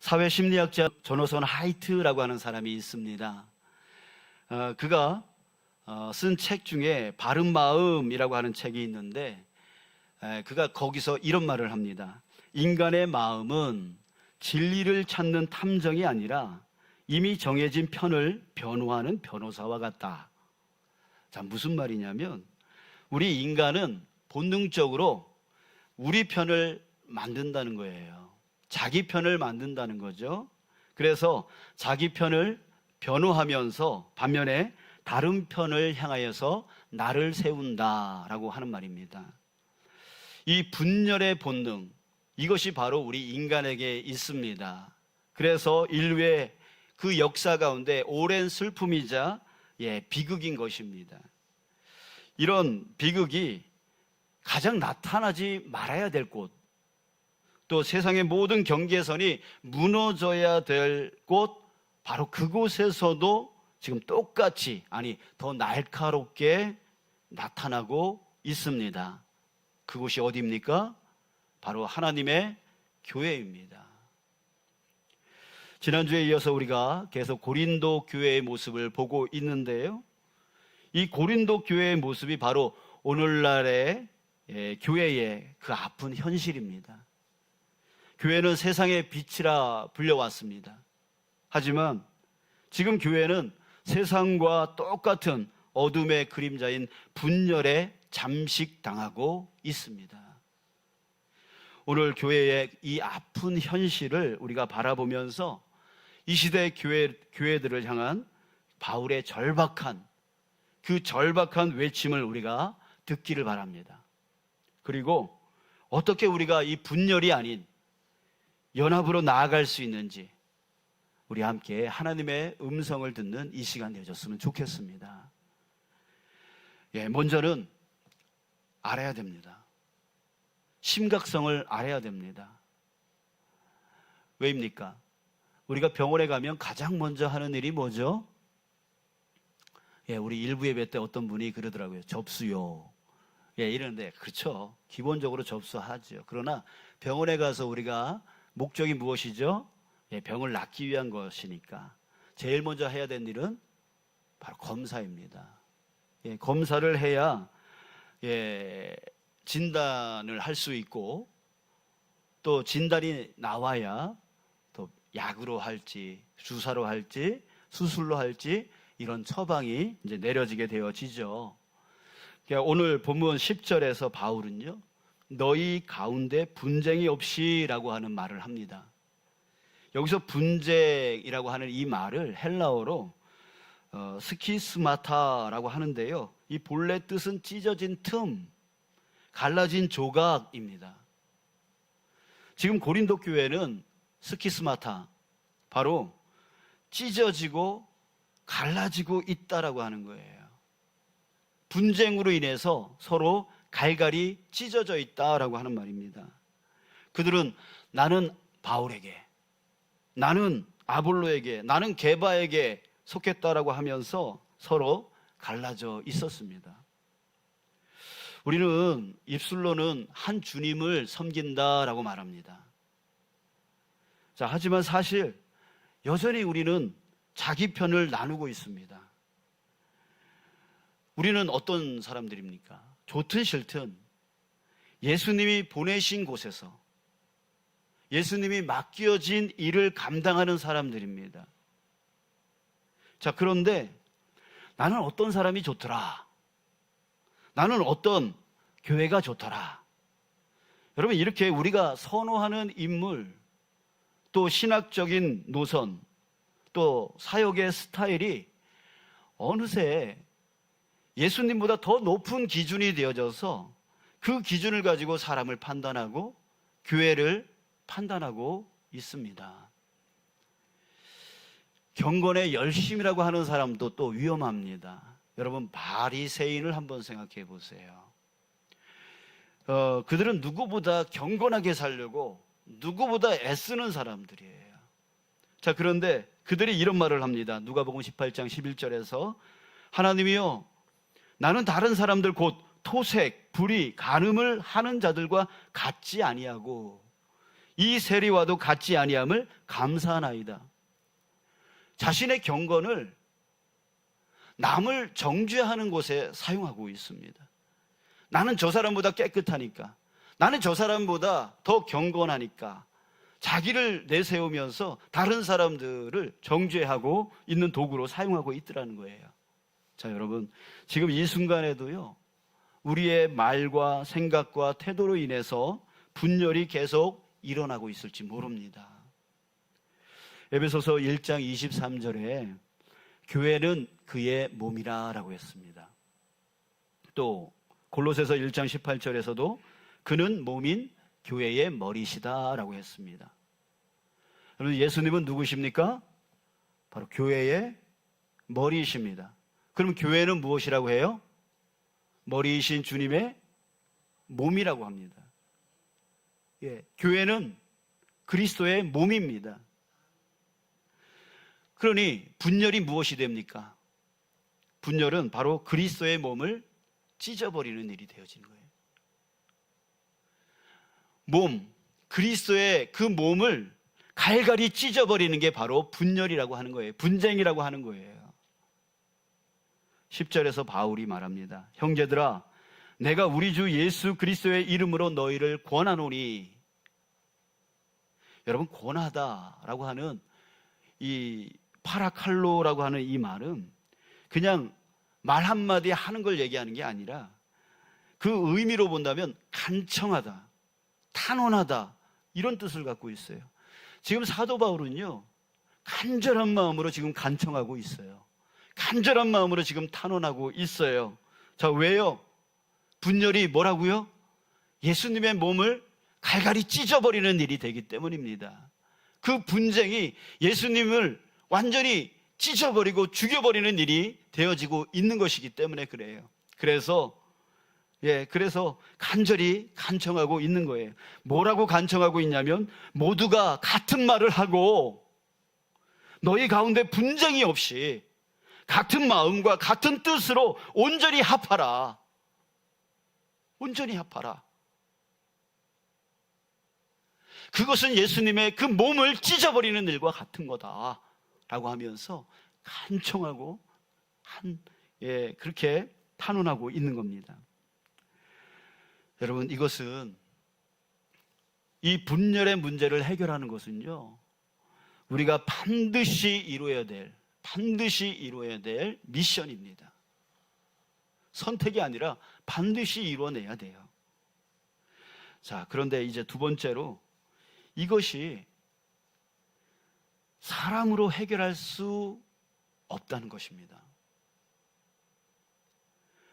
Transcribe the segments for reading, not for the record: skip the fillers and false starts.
사회심리학자 조나선 하이트라고 하는 사람이 있습니다. 그가 쓴 책 중에 바른 마음이라고 하는 책이 있는데, 그가 거기서 이런 말을 합니다. 인간의 마음은 진리를 찾는 탐정이 아니라 이미 정해진 편을 변호하는 변호사와 같다. 자, 무슨 말이냐면 우리 인간은 본능적으로 우리 편을 만든다는 거예요. 자기 편을 만든다는 거죠. 그래서 자기 편을 변호하면서 반면에 다른 편을 향하여서 나를 세운다라고 하는 말입니다. 이 분열의 본능, 이것이 바로 우리 인간에게 있습니다. 그래서 인류의 그 역사 가운데 오랜 슬픔이자 비극인 것입니다. 이런 비극이 가장 나타나지 말아야 될 곳, 또 세상의 모든 경계선이 무너져야 될 곳, 바로 그곳에서도 지금 똑같이, 아니 더 날카롭게 나타나고 있습니다. 그곳이 어디입니까? 바로 하나님의 교회입니다. 지난주에 이어서 우리가 계속 고린도 교회의 모습을 보고 있는데요, 이 고린도 교회의 모습이 바로 오늘날의 교회의 그 아픈 현실입니다. 교회는 세상의 빛이라 불려왔습니다. 하지만 지금 교회는 세상과 똑같은 어둠의 그림자인 분열에 잠식당하고 있습니다. 오늘 교회의 이 아픈 현실을 우리가 바라보면서 이 시대의 교회들을 향한 바울의 절박한 외침을 우리가 듣기를 바랍니다. 그리고 어떻게 우리가 이 분열이 아닌 연합으로 나아갈 수 있는지 우리 함께 하나님의 음성을 듣는 이 시간 되어졌으면 좋겠습니다. 먼저는 알아야 됩니다. 심각성을 알아야 됩니다. 왜입니까? 우리가 병원에 가면 가장 먼저 하는 일이 뭐죠? 우리 일부 예배 때 어떤 분이 그러더라고요. 접수요. 이러는데, 그렇죠. 기본적으로 접수하죠. 그러나 병원에 가서 우리가 목적이 무엇이죠? 병을 낫기 위한 것이니까 제일 먼저 해야 되는 일은 바로 검사입니다. 검사를 해야 진단을 할 수 있고, 또 진단이 나와야 또 약으로 할지 주사로 할지 수술로 할지 이런 처방이 이제 내려지게 되어지죠. 오늘 본문 10절에서 바울은요, 너희 가운데 분쟁이 없이라고 하는 말을 합니다. 여기서 분쟁이라고 하는 이 말을 헬라어로 스키스마타라고 하는데요, 이 본래 뜻은 찢어진 틈, 갈라진 조각입니다. 지금 고린도 교회는 스키스마타, 바로 찢어지고 갈라지고 있다라고 하는 거예요. 분쟁으로 인해서 서로 갈갈이 찢어져 있다라고 하는 말입니다. 그들은 나는 바울에게, 나는 아볼로에게, 나는 게바에게 속했다라고 하면서 서로 갈라져 있었습니다. 우리는 입술로는 한 주님을 섬긴다라고 말합니다. 자, 하지만 사실 여전히 우리는 자기 편을 나누고 있습니다. 우리는 어떤 사람들입니까? 좋든 싫든 예수님이 보내신 곳에서 예수님이 맡겨진 일을 감당하는 사람들입니다. 자, 그런데 나는 어떤 사람이 좋더라, 나는 어떤 교회가 좋더라. 여러분, 이렇게 우리가 선호하는 인물, 또 신학적인 노선, 또 사역의 스타일이 어느새 예수님보다 더 높은 기준이 되어져서 그 기준을 가지고 사람을 판단하고 교회를 판단하고 있습니다. 경건의 열심이라고 하는 사람도 또 위험합니다. 여러분, 바리새인을 한번 생각해 보세요. 그들은 누구보다 경건하게 살려고 누구보다 애쓰는 사람들이에요. 자, 그런데 그들이 이런 말을 합니다. 누가복음 18장 11절에서 하나님이여, 나는 다른 사람들 곧 토색, 불의, 간음을 하는 자들과 같지 아니하고 이 세리와도 같지 아니함을 감사하나이다. 자신의 경건을 남을 정죄하는 곳에 사용하고 있습니다. 나는 저 사람보다 깨끗하니까, 나는 저 사람보다 더 경건하니까 자기를 내세우면서 다른 사람들을 정죄하고 있는 도구로 사용하고 있더라는 거예요. 자, 여러분, 지금 이 순간에도요, 우리의 말과 생각과 태도로 인해서 분열이 계속 일어나고 있을지 모릅니다. 에베소서 1장 23절에 교회는 그의 몸이라 라고 했습니다. 또 골로새서 1장 18절에서도 그는 몸인 교회의 머리시다 라고 했습니다. 여러분, 예수님은 누구십니까? 바로 교회의 머리이십니다. 그럼 교회는 무엇이라고 해요? 머리이신 주님의 몸이라고 합니다. 예, 교회는 그리스도의 몸입니다. 그러니 분열이 무엇이 됩니까? 분열은 바로 그리스도의 몸을 찢어버리는 일이 되어지는 거예요. 몸, 그리스도의 그 몸을 갈갈이 찢어버리는 게 바로 분열이라고 하는 거예요. 분쟁이라고 하는 거예요. 10절에서 바울이 말합니다. 형제들아, 내가 우리 주 예수 그리스도의 이름으로 너희를 권하노니. 여러분, 권하다라고 하는 이 파라칼로라고 하는 이 말은 그냥 말 한마디 하는 걸 얘기하는 게 아니라 그 의미로 본다면 간청하다, 탄원하다, 이런 뜻을 갖고 있어요. 지금 사도 바울은요, 간절한 마음으로 지금 간청하고 있어요. 간절한 마음으로 지금 탄원하고 있어요. 자, 왜요? 분열이 뭐라고요? 예수님의 몸을 갈갈이 찢어버리는 일이 되기 때문입니다. 그 분쟁이 예수님을 완전히 찢어버리고 죽여버리는 일이 되어지고 있는 것이기 때문에 그래요. 그래서 간절히 간청하고 있는 거예요. 뭐라고 간청하고 있냐면, 모두가 같은 말을 하고 너희 가운데 분쟁이 없이 같은 마음과 같은 뜻으로 온전히 합하라. 온전히 합하라. 그것은 예수님의 그 몸을 찢어버리는 일과 같은 거다 라고 하면서 간청하고 그렇게 탄원하고 있는 겁니다. 여러분, 이것은, 이 분열의 문제를 해결하는 것은요, 우리가 반드시 이루어야 될 미션입니다. 선택이 아니라 반드시 이루어내야 돼요. 자, 그런데 이제 두 번째로, 이것이 사람으로 해결할 수 없다는 것입니다.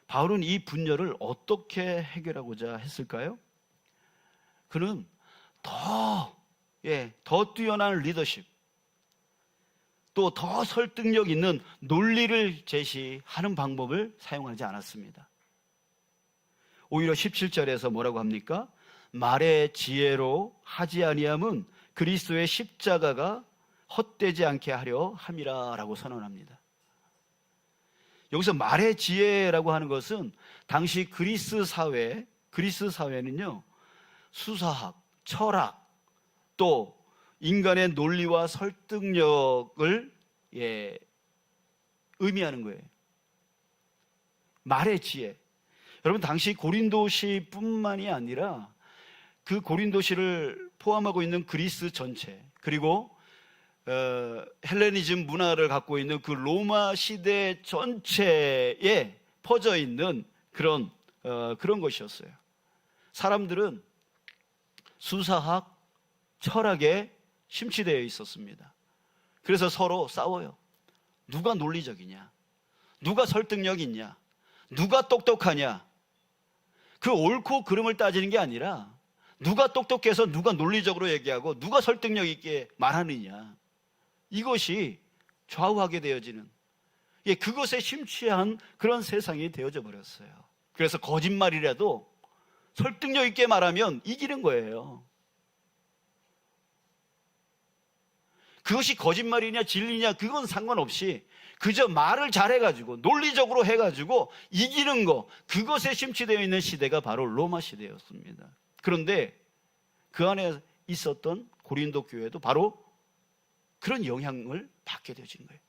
바울은 이 분열을 어떻게 해결하고자 했을까요? 그는 더 뛰어난 리더십, 또 더 설득력 있는 논리를 제시하는 방법을 사용하지 않았습니다. 오히려 17절에서 뭐라고 합니까? 말의 지혜로 하지 아니함은 그리스도의 십자가가 헛되지 않게 하려 함이라 라고 선언합니다. 여기서 말의 지혜라고 하는 것은 당시 그리스 사회는요, 수사학, 철학, 또 인간의 논리와 설득력을 의미하는 거예요. 말의 지혜. 여러분, 당시 고린도시뿐만이 아니라 그 고린도시를 포함하고 있는 그리스 전체, 그리고 헬레니즘 문화를 갖고 있는 그 로마 시대 전체에 퍼져 있는 그런 것이었어요. 사람들은 수사학, 철학에 심취되어 있었습니다. 그래서 서로 싸워요. 누가 논리적이냐? 누가 설득력 있냐? 누가 똑똑하냐? 그 옳고 그름을 따지는 게 아니라 누가 똑똑해서 누가 논리적으로 얘기하고 누가 설득력 있게 말하느냐, 이것이 좌우하게 되어지는, 그것에 심취한 그런 세상이 되어져 버렸어요. 그래서 거짓말이라도 설득력 있게 말하면 이기는 거예요. 그것이 거짓말이냐 진리냐 그건 상관없이 그저 말을 잘해가지고 논리적으로 해가지고 이기는 거, 그것에 심취되어 있는 시대가 바로 로마 시대였습니다. 그런데 그 안에 있었던 고린도 교회도 바로 그런 영향을 받게 되어진 거예요.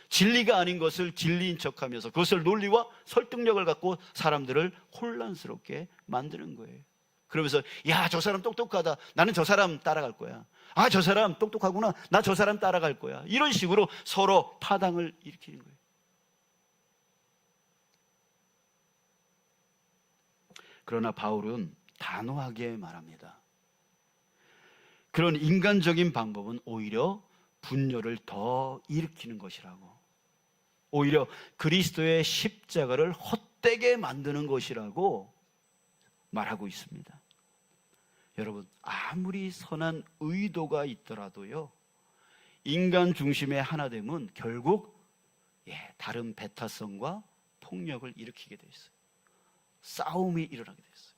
진리가 아닌 것을 진리인 척하면서 그것을 논리와 설득력을 갖고 사람들을 혼란스럽게 만드는 거예요. 그러면서 야, 저 사람 똑똑하다, 나는 저 사람 따라갈 거야. 아, 저 사람 똑똑하구나, 나 저 사람 따라갈 거야. 이런 식으로 서로 파당을 일으키는 거예요. 그러나 바울은 단호하게 말합니다. 그런 인간적인 방법은 오히려 분열을 더 일으키는 것이라고, 오히려 그리스도의 십자가를 헛되게 만드는 것이라고 말하고 있습니다. 여러분, 아무리 선한 의도가 있더라도요, 인간 중심의 하나됨은 결국 다른 배타성과 폭력을 일으키게 돼 있어요. 싸움이 일어나게 돼 있어요.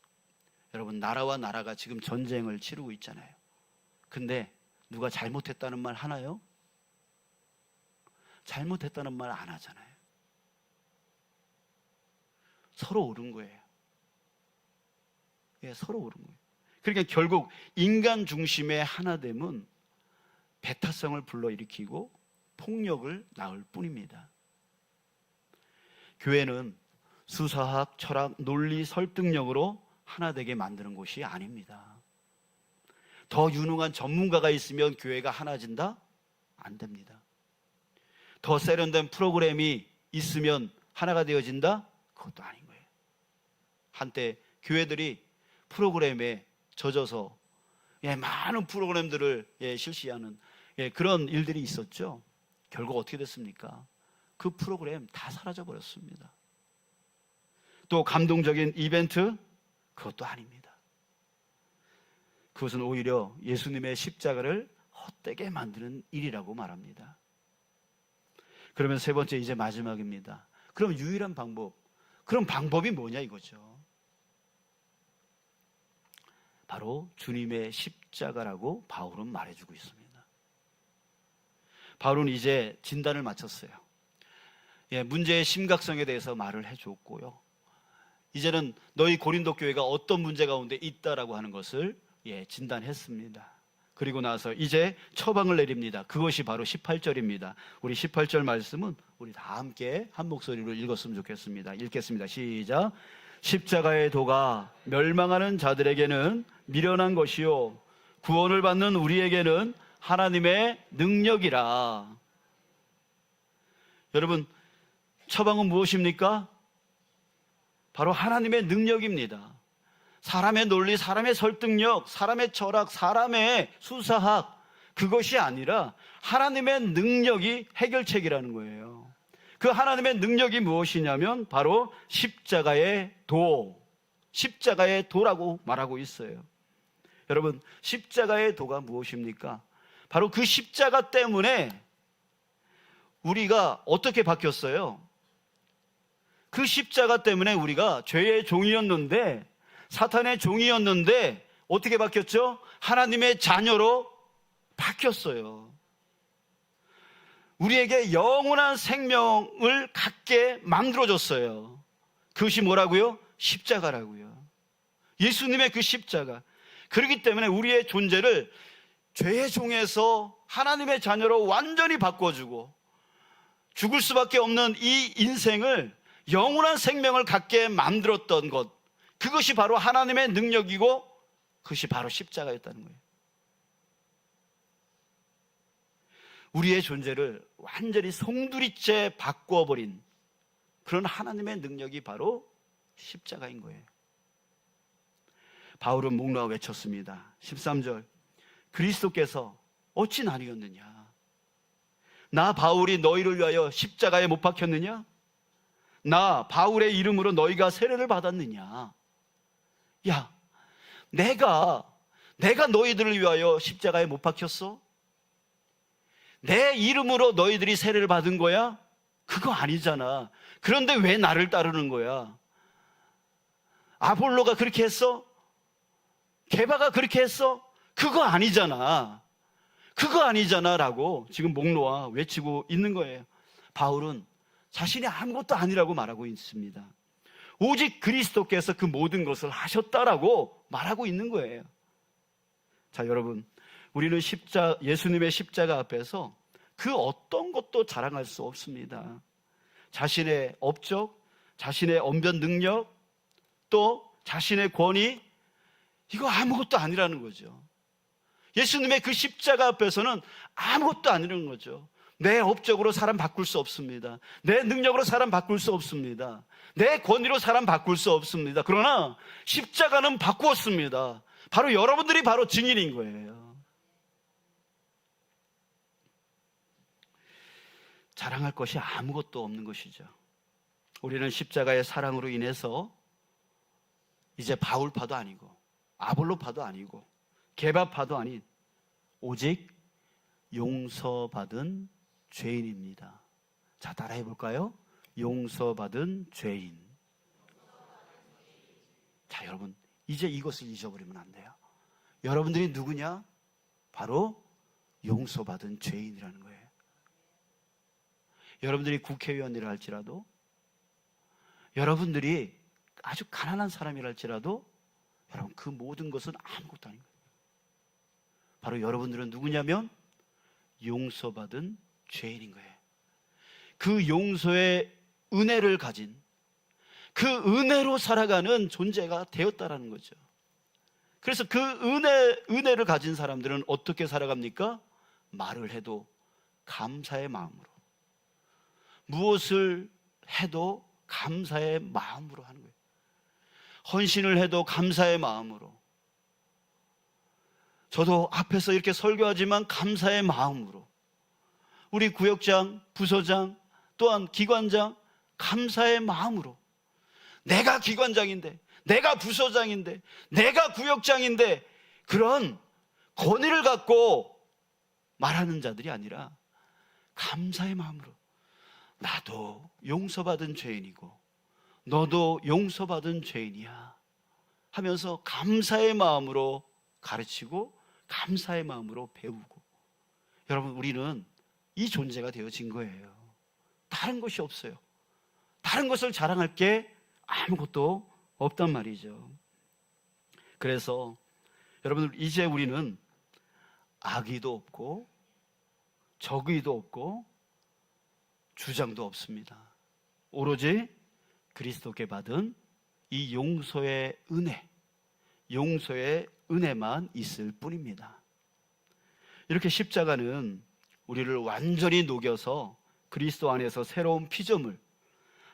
여러분, 나라와 나라가 지금 전쟁을 치르고 있잖아요. 근데 누가 잘못했다는 말 하나요? 잘못했다는 말 안 하잖아요. 서로 옳은 거예요. 서로 옳은 거예요. 그러니까 결국 인간 중심의 하나됨은 배타성을 불러일으키고 폭력을 낳을 뿐입니다. 교회는 수사학, 철학, 논리, 설득력으로 하나 되게 만드는 곳이 아닙니다. 더 유능한 전문가가 있으면 교회가 하나진다? 안 됩니다. 더 세련된 프로그램이 있으면 하나가 되어진다? 그것도 아닌 거예요. 한때 교회들이 프로그램에 젖어서 많은 프로그램들을 실시하는 그런 일들이 있었죠. 결국 어떻게 됐습니까? 그 프로그램 다 사라져 버렸습니다. 또 감동적인 이벤트? 그것도 아닙니다. 그것은 오히려 예수님의 십자가를 헛되게 만드는 일이라고 말합니다. 그러면 세 번째, 이제 마지막입니다. 그럼 유일한 방법, 그럼 방법이 뭐냐 이거죠. 바로 주님의 십자가라고 바울은 말해주고 있습니다. 바울은 이제 진단을 마쳤어요. 문제의 심각성에 대해서 말을 해줬고요. 이제는 너희 고린도 교회가 어떤 문제 가운데 있다라고 하는 것을 진단했습니다. 그리고 나서 이제 처방을 내립니다. 그것이 바로 18절입니다. 우리 18절 말씀은 우리 다 함께 한 목소리로 읽었으면 좋겠습니다. 읽겠습니다. 시작. 십자가의 도가 멸망하는 자들에게는 미련한 것이요 구원을 받는 우리에게는 하나님의 능력이라. 여러분, 처방은 무엇입니까? 바로 하나님의 능력입니다. 사람의 논리, 사람의 설득력, 사람의 철학, 사람의 수사학, 그것이 아니라 하나님의 능력이 해결책이라는 거예요. 그 하나님의 능력이 무엇이냐면 바로 십자가의 도, 십자가의 도라고 말하고 있어요. 여러분, 십자가의 도가 무엇입니까? 바로 그 십자가 때문에 우리가 어떻게 바뀌었어요? 그 십자가 때문에 우리가 죄의 종이었는데, 사탄의 종이었는데 어떻게 바뀌었죠? 하나님의 자녀로 바뀌었어요. 우리에게 영원한 생명을 갖게 만들어줬어요. 그것이 뭐라고요? 십자가라고요. 예수님의 그 십자가. 그렇기 때문에 우리의 존재를 죄의 종에서 하나님의 자녀로 완전히 바꿔주고, 죽을 수밖에 없는 이 인생을 영원한 생명을 갖게 만들었던 것, 그것이 바로 하나님의 능력이고 그것이 바로 십자가였다는 거예요. 우리의 존재를 완전히 송두리째 바꿔버린 그런 하나님의 능력이 바로 십자가인 거예요. 바울은 목놓아 외쳤습니다. 13절. 그리스도께서 어찌 나뉘었느냐? 나 바울이 너희를 위하여 십자가에 못 박혔느냐? 나 바울의 이름으로 너희가 세례를 받았느냐? 야, 내가 너희들을 위하여 십자가에 못 박혔어? 내 이름으로 너희들이 세례를 받은 거야? 그거 아니잖아. 그런데 왜 나를 따르는 거야? 아볼로가 그렇게 했어? 게바가 그렇게 했어? 그거 아니잖아. 그거 아니잖아 라고 지금 목 놓아 외치고 있는 거예요. 바울은 자신이 아무것도 아니라고 말하고 있습니다. 오직 그리스도께서 그 모든 것을 하셨다라고 말하고 있는 거예요. 자, 여러분, 우리는 예수님의 십자가 앞에서 그 어떤 것도 자랑할 수 없습니다. 자신의 업적, 자신의 언변 능력, 또 자신의 권위, 이거 아무것도 아니라는 거죠. 예수님의 그 십자가 앞에서는 아무것도 아니라는 거죠. 내 업적으로 사람 바꿀 수 없습니다. 내 능력으로 사람 바꿀 수 없습니다. 내 권위로 사람 바꿀 수 없습니다. 그러나 십자가는 바꾸었습니다. 바로 여러분들이 바로 증인인 거예요. 자랑할 것이 아무것도 없는 것이죠. 우리는 십자가의 사랑으로 인해서 이제 바울파도 아니고 아볼로파도 아니고 게바파도 아닌 오직 용서받은 죄인입니다. 자, 따라해 볼까요? 용서받은 죄인. 자, 여러분, 이제 이것을 잊어버리면 안 돼요. 여러분들이 누구냐? 바로 용서받은 죄인이라는 거예요. 여러분들이 국회의원이라 할지라도, 여러분들이 아주 가난한 사람이라 할지라도, 여러분, 그 모든 것은 아무것도 아닌 거예요. 바로 여러분들은 누구냐면 용서받은 죄인인 거예요. 그 용서의 은혜를 가진, 그 은혜로 살아가는 존재가 되었다라는 거죠. 그래서 그 은혜를 가진 사람들은 어떻게 살아갑니까? 말을 해도 감사의 마음으로, 무엇을 해도 감사의 마음으로 하는 거예요. 헌신을 해도 감사의 마음으로, 저도 앞에서 이렇게 설교하지만 감사의 마음으로, 우리 구역장, 부서장, 또한 기관장, 감사의 마음으로, 내가 기관장인데, 내가 부서장인데, 내가 구역장인데, 그런 권위를 갖고 말하는 자들이 아니라 감사의 마음으로, 나도 용서받은 죄인이고 너도 용서받은 죄인이야 하면서 감사의 마음으로 가르치고 감사의 마음으로 배우고, 여러분, 우리는 이 존재가 되어진 거예요. 다른 것이 없어요. 다른 것을 자랑할 게 아무것도 없단 말이죠. 그래서 여러분들, 이제 우리는 악의도 없고 적의도 없고 주장도 없습니다. 오로지 그리스도께 받은 이 용서의 은혜만 있을 뿐입니다. 이렇게 십자가는 우리를 완전히 녹여서 그리스도 안에서 새로운 피조물,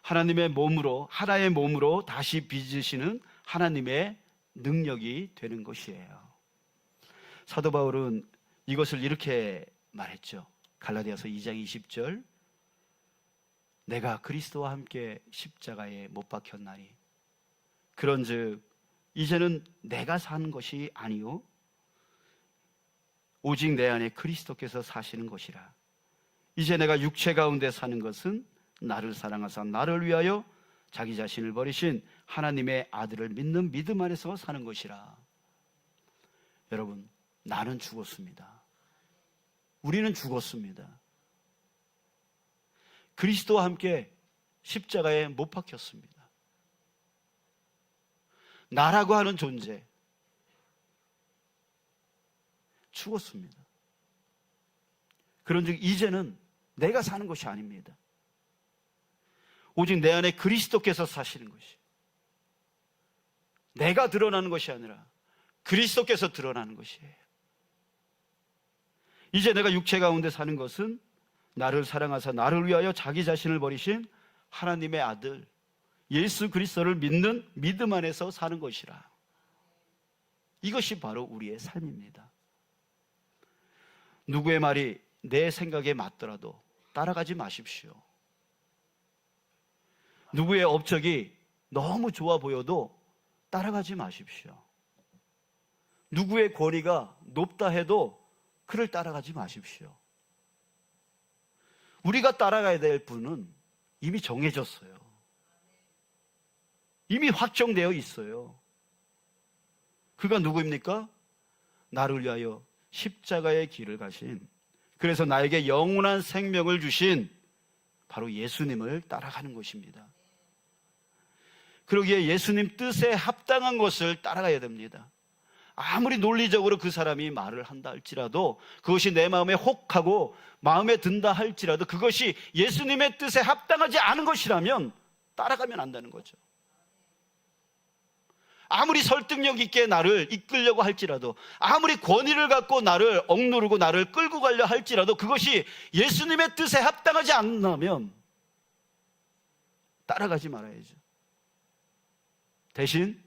하나님의 몸으로, 하나의 몸으로 다시 빚으시는 하나님의 능력이 되는 것이에요. 사도 바울은 이것을 이렇게 말했죠. 갈라디아서 2장 20절, 내가 그리스도와 함께 십자가에 못 박혔나니 그런즉 이제는 내가 사는 것이 아니요 오직 내 안에 그리스도께서 사시는 것이라. 이제 내가 육체 가운데 사는 것은 나를 사랑하사 나를 위하여 자기 자신을 버리신 하나님의 아들을 믿는 믿음 안에서 사는 것이라. 여러분, 나는 죽었습니다. 우리는 죽었습니다. 그리스도와 함께 십자가에 못 박혔습니다. 나라고 하는 존재 죽었습니다. 그런즉 이제는 내가 사는 것이 아닙니다. 오직 내 안에 그리스도께서 사시는 것이, 내가 드러나는 것이 아니라 그리스도께서 드러나는 것이에요. 이제 내가 육체 가운데 사는 것은 나를 사랑하사 나를 위하여 자기 자신을 버리신 하나님의 아들 예수 그리스도를 믿는 믿음 안에서 사는 것이라. 이것이 바로 우리의 삶입니다. 누구의 말이 내 생각에 맞더라도 따라가지 마십시오. 누구의 업적이 너무 좋아 보여도 따라가지 마십시오. 누구의 권위가 높다 해도 그를 따라가지 마십시오. 우리가 따라가야 될 분은 이미 정해졌어요. 이미 확정되어 있어요. 그가 누구입니까? 나를 위하여 십자가의 길을 가신, 그래서 나에게 영원한 생명을 주신 바로 예수님을 따라가는 것입니다. 그러기에 예수님 뜻에 합당한 것을 따라가야 됩니다. 아무리 논리적으로 그 사람이 말을 한다 할지라도, 그것이 내 마음에 혹하고 마음에 든다 할지라도 그것이 예수님의 뜻에 합당하지 않은 것이라면 따라가면 안 되는 거죠. 아무리 설득력 있게 나를 이끌려고 할지라도, 아무리 권위를 갖고 나를 억누르고 나를 끌고 가려 할지라도 그것이 예수님의 뜻에 합당하지 않다면 따라가지 말아야죠. 대신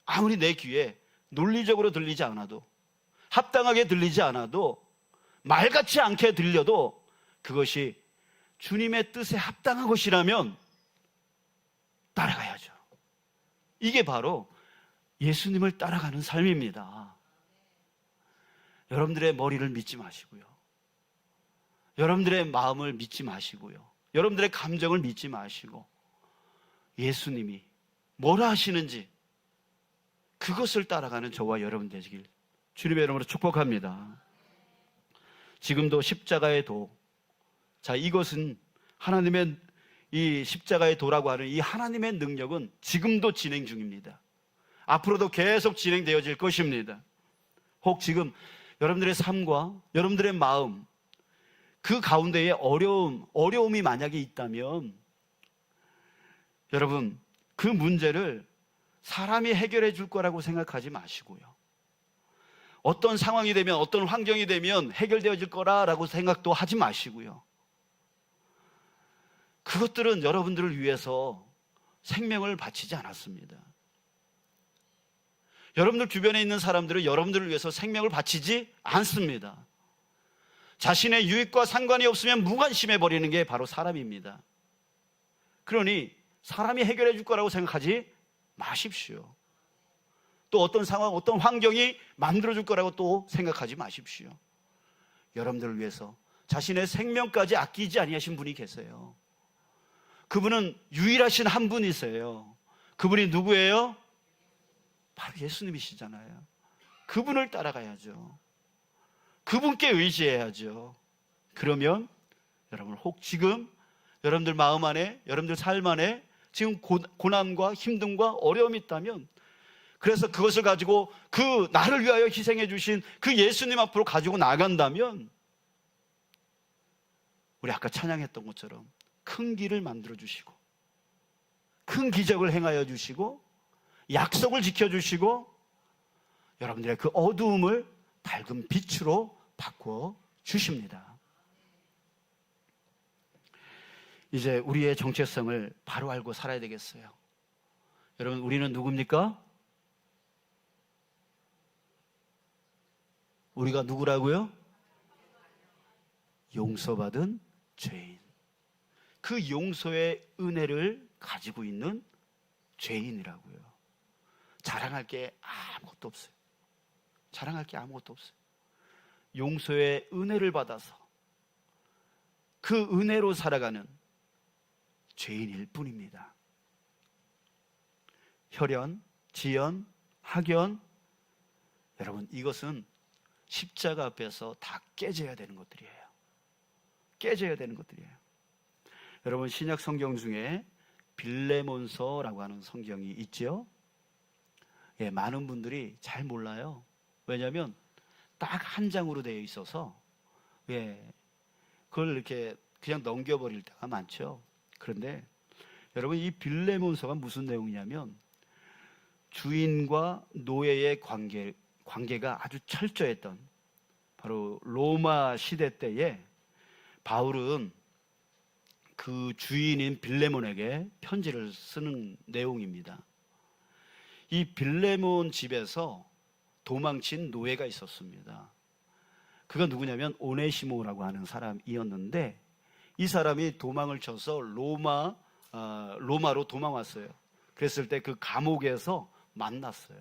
아무리 내 귀에 논리적으로 들리지 않아도, 합당하게 들리지 않아도, 말같지 않게 들려도 그것이 주님의 뜻에 합당한 것이라면 따라가야죠. 이게 바로 예수님을 따라가는 삶입니다. 여러분들의 머리를 믿지 마시고요, 여러분들의 마음을 믿지 마시고요, 여러분들의 감정을 믿지 마시고 예수님이 뭐라 하시는지 그것을 따라가는 저와 여러분 되시길 주님의 이름으로 축복합니다. 지금도 십자가의 도, 자, 이것은 하나님의, 이 십자가의 도라고 하는 이 하나님의 능력은 지금도 진행 중입니다. 앞으로도 계속 진행되어질 것입니다. 혹 지금 여러분들의 삶과 여러분들의 마음, 그 가운데에 어려움이 만약에 있다면 여러분, 그 문제를 사람이 해결해 줄 거라고 생각하지 마시고요, 어떤 상황이 되면, 어떤 환경이 되면 해결되어질 거라고 생각도 하지 마시고요, 그것들은 여러분들을 위해서 생명을 바치지 않았습니다. 여러분들 주변에 있는 사람들은 여러분들을 위해서 생명을 바치지 않습니다. 자신의 유익과 상관이 없으면 무관심해 버리는 게 바로 사람입니다. 그러니 사람이 해결해 줄 거라고 생각하지 마십시오. 또 어떤 상황, 어떤 환경이 만들어 줄 거라고 또 생각하지 마십시오. 여러분들을 위해서 자신의 생명까지 아끼지 아니하신 분이 계세요. 그분은 유일하신 한 분이세요. 그분이 누구예요? 바로 예수님이시잖아요. 그분을 따라가야죠. 그분께 의지해야죠. 그러면 여러분, 혹 지금 여러분들 마음 안에, 여러분들 삶 안에 지금 고난과 힘듦과 어려움이 있다면, 그래서 그것을 가지고 그 나를 위하여 희생해 주신 그 예수님 앞으로 가지고 나간다면, 우리 아까 찬양했던 것처럼 큰 길을 만들어 주시고, 큰 기적을 행하여 주시고, 약속을 지켜주시고, 여러분들의 그 어두움을 밝은 빛으로 바꿔 주십니다. 이제 우리의 정체성을 바로 알고 살아야 되겠어요. 여러분, 우리는 누굽니까? 우리가 누구라고요? 용서받은 죄인. 그 용서의 은혜를 가지고 있는 죄인이라고요. 자랑할 게 아무것도 없어요. 자랑할 게 아무것도 없어요. 용서의 은혜를 받아서 그 은혜로 살아가는 죄인일 뿐입니다. 혈연, 지연, 학연, 여러분, 이것은 십자가 앞에서 다 깨져야 되는 것들이에요. 깨져야 되는 것들이에요. 여러분, 신약 성경 중에 빌레몬서라고 하는 성경이 있죠. 예, 많은 분들이 잘 몰라요. 왜냐하면 딱 한 장으로 되어 있어서, 예, 그걸 이렇게 그냥 넘겨버릴 때가 많죠. 그런데 여러분, 이 빌레몬서가 무슨 내용이냐면, 주인과 노예의 관계가 아주 철저했던, 바로 로마 시대 때에 바울은 그 주인인 빌레몬에게 편지를 쓰는 내용입니다. 이 빌레몬 집에서 도망친 노예가 있었습니다. 그가 누구냐면 오네시모라고 하는 사람이었는데, 이 사람이 도망을 쳐서 로마로 도망왔어요. 그랬을 때 그 감옥에서 만났어요.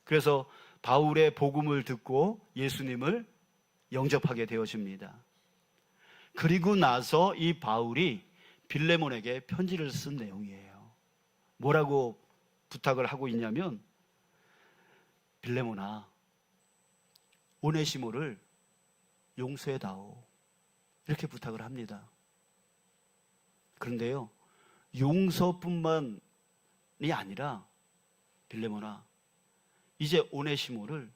그래서 바울의 복음을 듣고 예수님을 영접하게 되어집니다. 그리고 나서 이 바울이 빌레몬에게 편지를 쓴 내용이에요. 뭐라고 부탁을 하고 있냐면, 빌레몬아, 오네시모를 용서해다오, 이렇게 부탁을 합니다. 그런데요, 용서뿐만이 아니라, 빌레몬아, 이제 오네시모를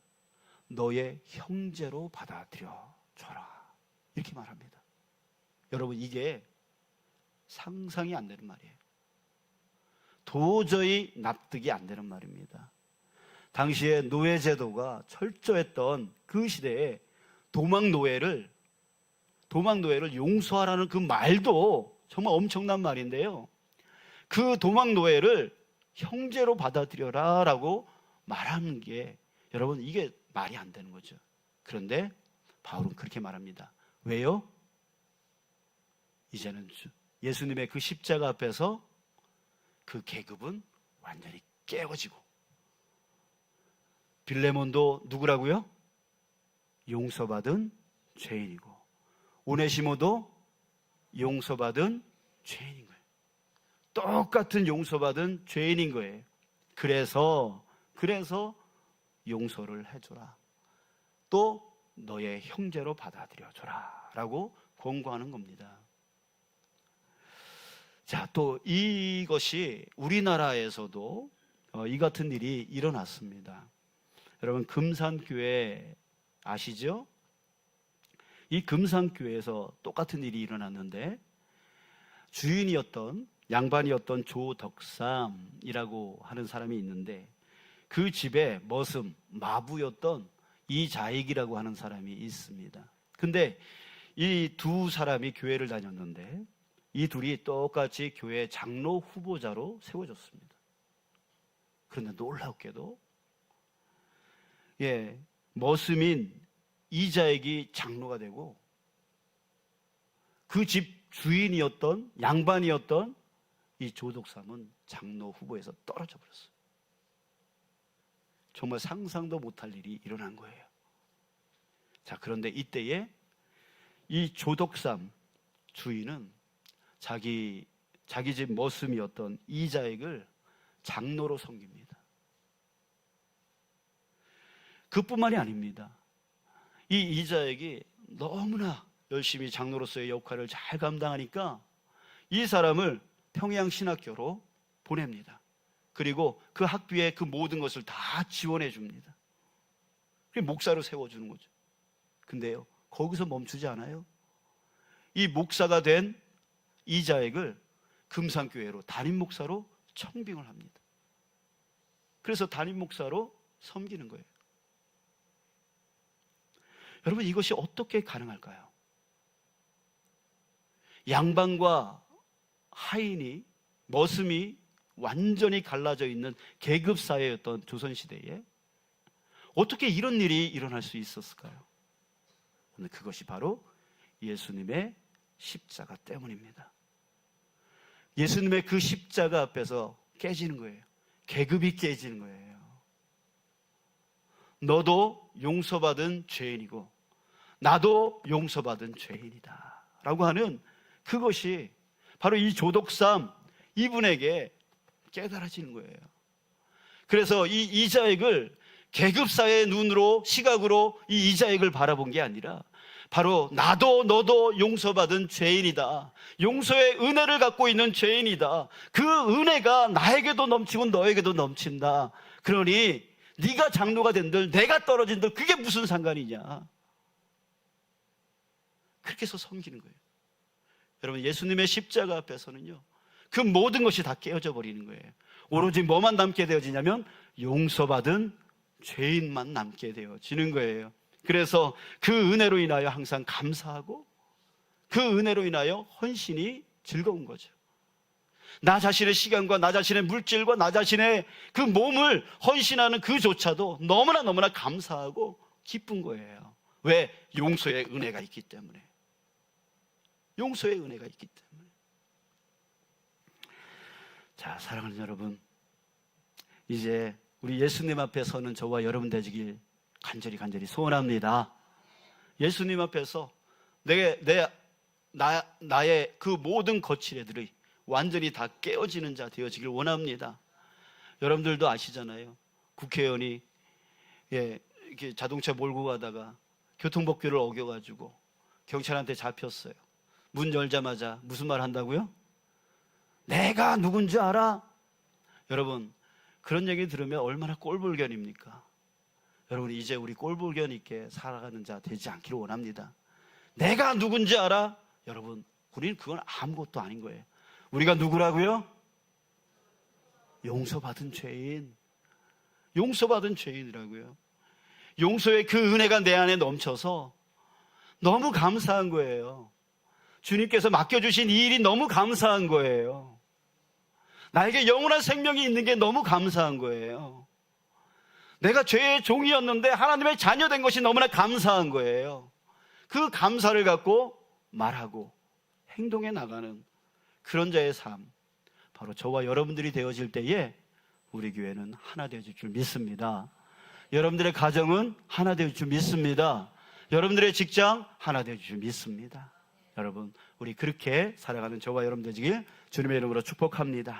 너의 형제로 받아들여 줘라. 이렇게 말합니다. 여러분, 이게 상상이 안 되는 말이에요. 도저히 납득이 안 되는 말입니다. 당시에 노예제도가 철저했던 그 시대에 도망노예를 용서하라는 그 말도 정말 엄청난 말인데요. 그 도망노예를 형제로 받아들여라 라고 말하는 게, 여러분, 이게 말이 안 되는 거죠. 그런데 바울은 그렇게 말합니다. 왜요? 이제는 예수님의 그 십자가 앞에서 그 계급은 완전히 깨어지고, 빌레몬도 누구라고요? 용서받은 죄인이고, 오네시모도 용서받은 죄인인 거예요. 똑같은 용서받은 죄인인 거예요. 그래서 용서를 해줘라. 또 너의 형제로 받아들여줘라 라고 권고하는 겁니다. 자, 또 이것이 우리나라에서도 이 같은 일이 일어났습니다. 여러분, 금산교회 아시죠? 이 금산교회에서 똑같은 일이 일어났는데, 주인이었던 양반이었던 조덕삼이라고 하는 사람이 있는데, 그 집에 머슴, 마부였던 이자익이라고 하는 사람이 있습니다. 근데 이 두 사람이 교회를 다녔는데, 이 둘이 똑같이 교회 장로 후보자로 세워졌습니다. 그런데 놀랍게도 머슴인 이자익이 장로가 되고, 그 집 주인이었던 양반이었던 이 조덕삼은 장로 후보에서 떨어져 버렸어요. 정말 상상도 못할 일이 일어난 거예요. 자, 그런데 이때에 이 조덕삼 주인은 자기 집 머슴이었던 이자익을 장로로 섬깁니다. 그뿐만이 아닙니다. 이 이자익이 너무나 열심히 장로로서의 역할을 잘 감당하니까 이 사람을 평양신학교로 보냅니다. 그리고 그 학비에 그 모든 것을 다 지원해 줍니다. 목사로 세워주는 거죠. 근데요, 거기서 멈추지 않아요. 이 목사가 된 이자익을 금산교회로 담임 목사로 청빙을 합니다. 그래서 담임 목사로 섬기는 거예요. 여러분, 이것이 어떻게 가능할까요? 양반과 하인이, 머슴이 완전히 갈라져 있는 계급사회였던 조선시대에 어떻게 이런 일이 일어날 수 있었을까요? 그것이 바로 예수님의 십자가 때문입니다. 예수님의 그 십자가 앞에서 깨지는 거예요. 계급이 깨지는 거예요. 너도 용서받은 죄인이고 나도 용서받은 죄인이다 라고 하는 그것이 바로 이 조덕삼 이분에게 깨달아지는 거예요. 그래서 이 이자익을 계급사회의 눈으로, 시각으로 이 이자익을 바라본 게 아니라 바로 나도 너도 용서받은 죄인이다, 용서의 은혜를 갖고 있는 죄인이다, 그 은혜가 나에게도 넘치고 너에게도 넘친다, 그러니 네가 장로가 된들 내가 떨어진들 그게 무슨 상관이냐, 그렇게 해서 섬기는 거예요. 여러분, 예수님의 십자가 앞에서는요 그 모든 것이 다 깨어져 버리는 거예요. 오로지 뭐만 남게 되어지냐면 용서받은 죄인만 남게 되어지는 거예요. 그래서 그 은혜로 인하여 항상 감사하고 그 은혜로 인하여 헌신이 즐거운 거죠. 나 자신의 시간과 나 자신의 물질과 나 자신의 그 몸을 헌신하는 그조차도 너무나 감사하고 기쁜 거예요. 왜? 용서의 은혜가 있기 때문에. 용서의 은혜가 있기 때문에. 자, 사랑하는 여러분, 이제 우리 예수님 앞에 서는 저와 여러분 되시길 간절히 소원합니다. 예수님 앞에서 나의 그 모든 거칠애들이 완전히 다 깨어지는 자 되어지길 원합니다. 여러분들도 아시잖아요. 국회의원이 이렇게 자동차 몰고 가다가 교통법규를 어겨가지고 경찰한테 잡혔어요. 문 열자마자 무슨 말 한다고요? 내가 누군지 알아? 여러분, 그런 얘기 들으면 얼마나 꼴불견입니까? 여러분, 이제 우리 꼴불견 있게 살아가는 자 되지 않기를 원합니다. 내가 누군지 알아? 여러분, 우리는 그건 아무것도 아닌 거예요. 우리가 누구라고요? 용서받은 죄인. 용서받은 죄인이라고요. 용서의 그 은혜가 내 안에 넘쳐서 너무 감사한 거예요. 주님께서 맡겨주신 이 일이 너무 감사한 거예요. 나에게 영원한 생명이 있는 게 너무 감사한 거예요. 내가 죄의 종이었는데 하나님의 자녀된 것이 너무나 감사한 거예요. 그 감사를 갖고 말하고 행동해 나가는 그런 자의 삶, 바로 저와 여러분들이 되어질 때에 우리 교회는 하나 되어질 줄 믿습니다. 여러분들의 가정은 하나 되어질 줄 믿습니다. 여러분들의 직장 하나 되어질 줄 믿습니다. 여러분, 우리 그렇게 살아가는 저와 여러분 되시길 주님의 이름으로 축복합니다.